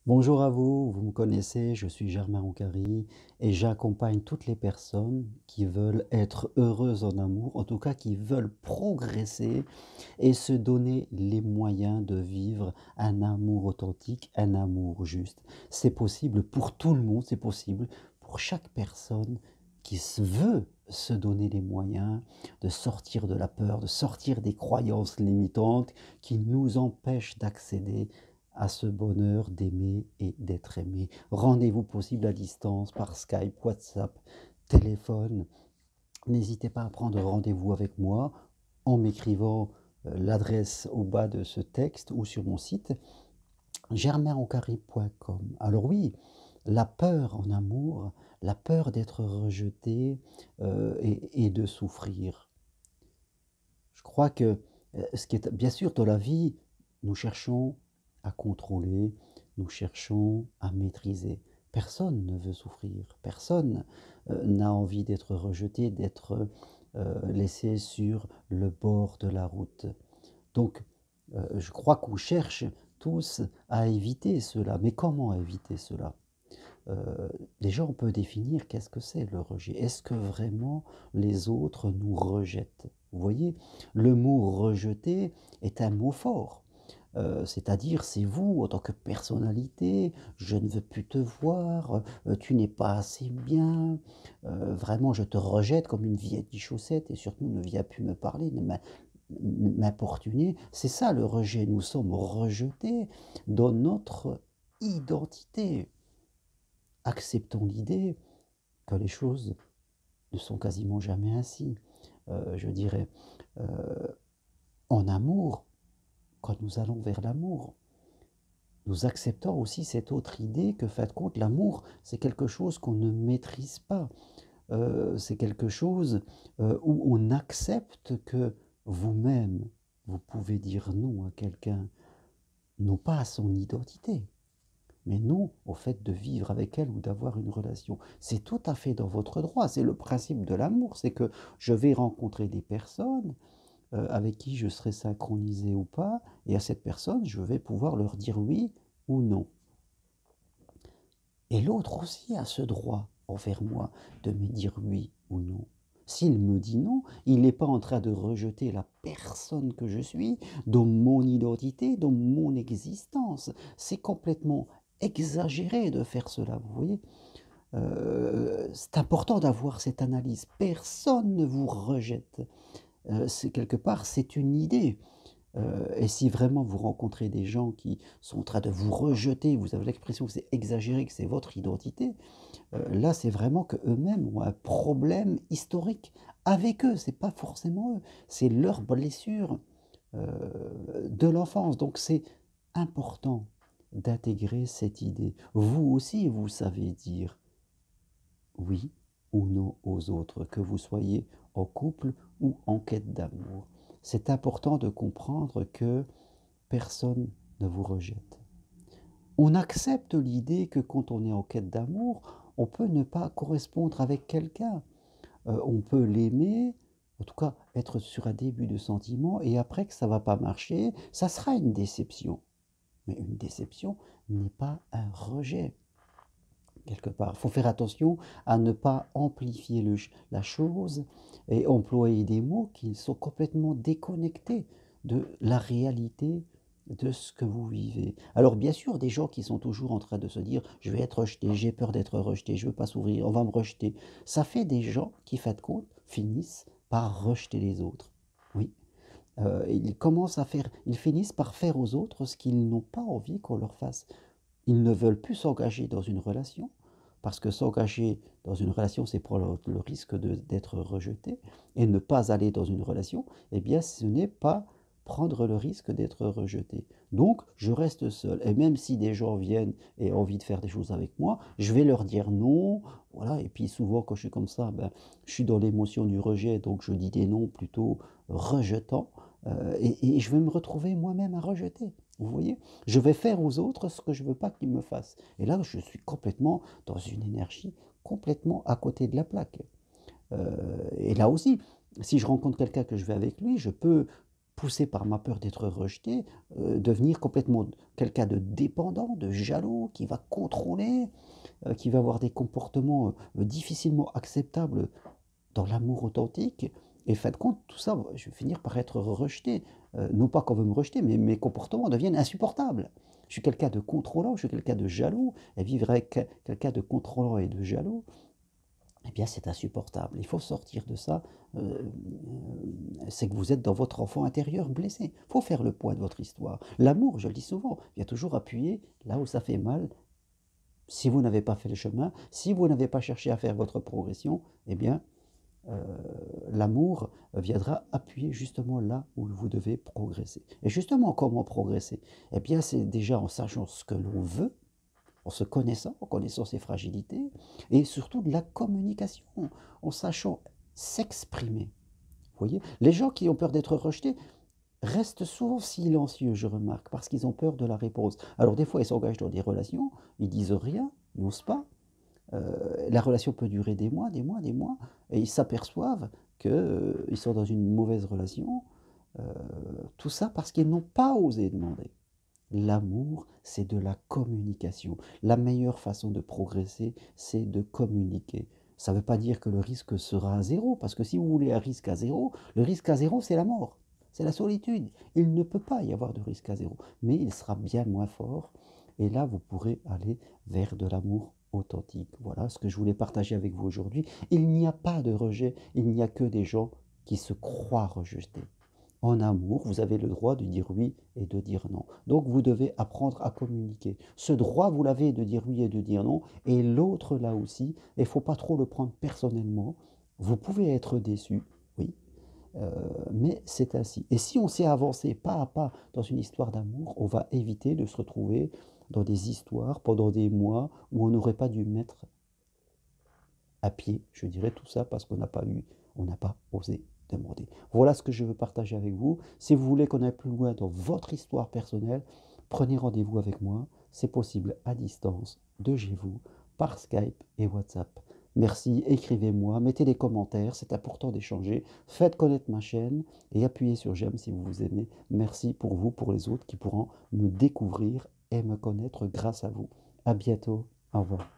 Bonjour à vous, vous me connaissez, je suis Germain Oncari et j'accompagne toutes les personnes qui veulent être heureuses en amour, en tout cas qui veulent progresser et se donner les moyens de vivre un amour authentique, un amour juste. C'est possible pour tout le monde, c'est possible pour chaque personne qui veut se donner les moyens de sortir de la peur, de sortir des croyances limitantes qui nous empêchent d'accéder à ce bonheur d'aimer et d'être aimé. Rendez-vous possible à distance par Skype, WhatsApp, téléphone. N'hésitez pas à prendre rendez-vous avec moi en m'écrivant l'adresse au bas de ce texte ou sur mon site germainoncari.com. Alors oui, la peur en amour, la peur d'être rejeté et de souffrir. Je crois que ce qui est bien sûr dans la vie, nous cherchons à contrôler, nous cherchons à maîtriser. Personne ne veut souffrir, personne n'a envie d'être rejeté, d'être laissé sur le bord de la route. Donc, je crois qu'on cherche tous à éviter cela. Mais comment éviter cela? Déjà, on peut définir qu'est-ce que c'est le rejet. Est-ce que vraiment les autres nous rejettent? Vous voyez, le mot rejeter est un mot fort. C'est-à-dire, c'est vous en tant que personnalité, je ne veux plus te voir, tu n'es pas assez bien, vraiment je te rejette comme une vieille chaussette et surtout ne viens plus me parler, ne m'importuner. C'est ça le rejet, nous sommes rejetés dans notre identité. Acceptons l'idée que les choses ne sont quasiment jamais ainsi. Je dirais, en amour, quand nous allons vers l'amour, nous acceptons aussi cette autre idée que, fin de compte, l'amour, c'est quelque chose qu'on ne maîtrise pas. C'est quelque chose où on accepte que vous-même, vous pouvez dire non à quelqu'un, non pas à son identité, mais non au fait de vivre avec elle ou d'avoir une relation. C'est tout à fait dans votre droit. C'est le principe de l'amour. C'est que je vais rencontrer des personnes avec qui je serai synchronisé ou pas, et à cette personne, je vais pouvoir leur dire oui ou non. Et l'autre aussi a ce droit envers moi de me dire oui ou non. S'il me dit non, il n'est pas en train de rejeter la personne que je suis, dans mon identité, dans mon existence. C'est complètement exagéré de faire cela, vous voyez. C'est important d'avoir cette analyse. Personne ne vous rejette. C'est quelque part, c'est une idée. Et si vraiment vous rencontrez des gens qui sont en train de vous rejeter, vous avez l'expression que c'est exagéré, que c'est votre identité, là, c'est vraiment qu'eux-mêmes ont un problème historique avec eux. C'est pas forcément eux, c'est leur blessure de l'enfance. Donc c'est important d'intégrer cette idée. Vous aussi, vous savez dire oui ou non aux autres, que vous soyez en couple ou en quête d'amour. C'est important de comprendre que personne ne vous rejette. On accepte l'idée que quand on est en quête d'amour, on peut ne pas correspondre avec quelqu'un. On peut l'aimer, en tout cas être sur un début de sentiment, et après que ça ne va pas marcher, ça sera une déception. Mais une déception n'est pas un rejet, quelque part. Il faut faire attention à ne pas amplifier la chose et employer des mots qui sont complètement déconnectés de la réalité de ce que vous vivez. Alors bien sûr, des gens qui sont toujours en train de se dire je vais être rejeté, j'ai peur d'être rejeté, je ne veux pas s'ouvrir, on va me rejeter. Ça fait des gens qui, fin de compte, finissent par rejeter les autres. Oui. Ils finissent par faire aux autres ce qu'ils n'ont pas envie qu'on leur fasse. Ils ne veulent plus s'engager dans une relation, parce que s'engager dans une relation, c'est prendre le risque d'être rejeté, et ne pas aller dans une relation, eh bien, ce n'est pas prendre le risque d'être rejeté. Donc, je reste seul. Et même si des gens viennent et ont envie de faire des choses avec moi, je vais leur dire non. Voilà. Et puis souvent, quand je suis comme ça, ben, je suis dans l'émotion du rejet, donc je dis des noms plutôt rejetants. Et je vais me retrouver moi-même à rejeter. Vous voyez? Je vais faire aux autres ce que je ne veux pas qu'ils me fassent. Et là, je suis complètement dans une énergie complètement à côté de la plaque. Et là aussi, si je rencontre quelqu'un que je vais avec lui, je peux poussé par ma peur d'être rejeté, devenir complètement quelqu'un de dépendant, de jaloux, qui va contrôler, qui va avoir des comportements, difficilement acceptables dans l'amour authentique. Et fin de compte, tout ça, je vais finir par être rejeté. Non pas qu'on veut me rejeter, mais mes comportements deviennent insupportables. Je suis quelqu'un de contrôlant, je suis quelqu'un de jaloux, et vivre avec quelqu'un de contrôlant et de jaloux, eh bien c'est insupportable. Il faut sortir de ça. C'est que vous êtes dans votre enfant intérieur blessé. Il faut faire le poids de votre histoire. L'amour, je le dis souvent, vient toujours appuyer là où ça fait mal. Si vous n'avez pas fait le chemin, si vous n'avez pas cherché à faire votre progression, eh bien, l'amour viendra appuyer justement là où vous devez progresser. Et justement, comment progresser? Eh bien, c'est déjà en sachant ce que l'on veut, en connaissant ses fragilités, et surtout de la communication, en sachant s'exprimer. Vous voyez? Les gens qui ont peur d'être rejetés restent souvent silencieux, je remarque, parce qu'ils ont peur de la réponse. Alors des fois, ils s'engagent dans des relations, ils disent rien, n'osent pas. La relation peut durer des mois, des mois, des mois, et ils s'aperçoivent qu'ils sont dans une mauvaise relation. Euh, tout ça parce qu'ils n'ont pas osé demander. L'amour, c'est de la communication. La meilleure façon de progresser, c'est de communiquer. Ça ne veut pas dire que le risque sera à zéro, parce que si vous voulez un risque à zéro, le risque à zéro, c'est la mort, c'est la solitude. Il ne peut pas y avoir de risque à zéro, mais il sera bien moins fort. Et là, vous pourrez aller vers de l'amour authentique. Voilà ce que je voulais partager avec vous aujourd'hui. Il n'y a pas de rejet, il n'y a que des gens qui se croient rejetés. En amour, vous avez le droit de dire oui et de dire non. Donc vous devez apprendre à communiquer. Ce droit, vous l'avez de dire oui et de dire non, et l'autre là aussi. Et il ne faut pas trop le prendre personnellement. Vous pouvez être déçu, oui, mais c'est ainsi. Et si on sait avancer pas à pas dans une histoire d'amour, on va éviter de se retrouver dans des histoires pendant des mois où on n'aurait pas dû mettre à pied, je dirais tout ça parce on n'a pas osé demander. Voilà ce que je veux partager avec vous. Si vous voulez qu'on aille plus loin dans votre histoire personnelle, prenez rendez-vous avec moi. C'est possible à distance, de chez vous, par Skype et WhatsApp. Merci, écrivez-moi, mettez des commentaires, c'est important d'échanger. Faites connaître ma chaîne et appuyez sur j'aime si vous aimez. Merci pour vous, pour les autres qui pourront me découvrir et me connaître grâce à vous. À bientôt. Au revoir.